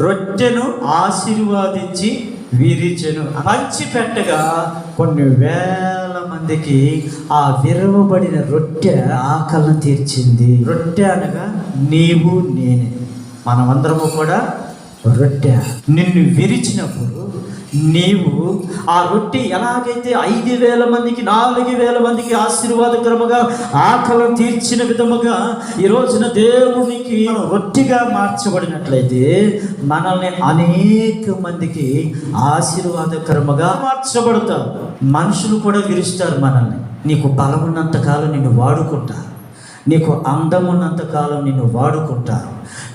రొట్టెను ఆశీర్వాదించి విరిచెను. పంచిపెట్టగా కొన్ని వేల మందికి ఆ విరవబడిన రొట్టె ఆకలిని తీర్చింది. రొట్టె అనగా నీవు నేనే, మనమందరము కూడా రొట్టె. నిన్ను విరిచినప్పుడు నీవు ఆ రొట్టె ఎలాగైతే 5,000 మందికి 4,000 మందికి ఆశీర్వాదకరముగా ఆకలిని తీర్చిన విధముగా ఈ రోజున దేవునికి రొట్టెగా మార్చబడినట్లయితే మనల్ని అనేక మందికి ఆశీర్వాదకరముగా మార్చబడతారు. మనుషులు కూడా విరుస్తారు మనల్ని. నీకు బలం ఉన్నంత కాలం నిన్ను వాడుకుంటారు, నీకు అందం ఉన్నంత కాలం నిన్ను వాడుకుంటారు,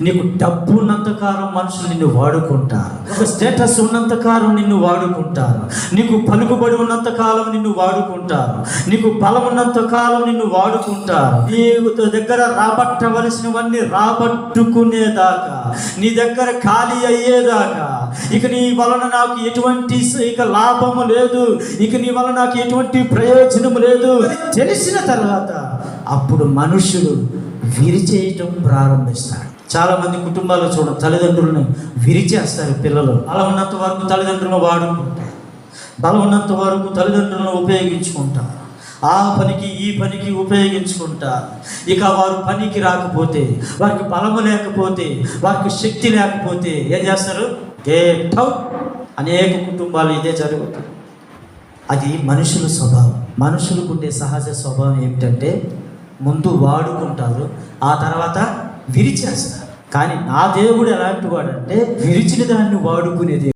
నీకు డబ్బు ఉన్నంత కాలం మనుషులు నిన్ను వాడుకుంటారు, స్టేటస్ ఉన్నంత కాలం నిన్ను వాడుకుంటారు, నీకు పలుకుబడి ఉన్నంత కాలం నిన్ను వాడుకుంటారు, నీకు బలం ఉన్నంత కాలం నిన్ను వాడుకుంటారు. నీ దగ్గర రాబట్టవలసినవన్నీ రాబట్టుకునేదాకా, నీ దగ్గర ఖాళీ అయ్యేదాకా, ఇక నీ వలన నాకు ఎటువంటి ఇక లాభము లేదు, ఇక నీ వలన నాకు ఎటువంటి ప్రయోజనము లేదు తెలిసిన తర్వాత అప్పుడు మనుషులు విరిచేయటం ప్రారంభిస్తారు. చాలా మంది కుటుంబాలు చూడండి, తల్లిదండ్రులను విరిచేస్తారు పిల్లలు. బలం ఉన్నంత వరకు తల్లిదండ్రులను వాడుకుంటారు, బలం ఉన్నంత వరకు తల్లిదండ్రులను ఉపయోగించుకుంటారు, ఆ పనికి ఈ పనికి ఉపయోగించుకుంటారు. ఇక వారు పనికి రాకపోతే, వారికి బలము లేకపోతే, వారికి శక్తి లేకపోతే ఏం చేస్తారు? అనేక కుటుంబాలు ఇదే జరుగుతుంది. అది మనుషుల స్వభావం. మనుషులకు ఉండే సహజ స్వభావం ఏమిటంటే ముందు వాడుకుంటారు, ఆ తర్వాత విరిచేస్తారు. కానీ నా దేవుడు ఎలాంటి వాడంటే విరిచిన దాన్ని వాడుకునేది.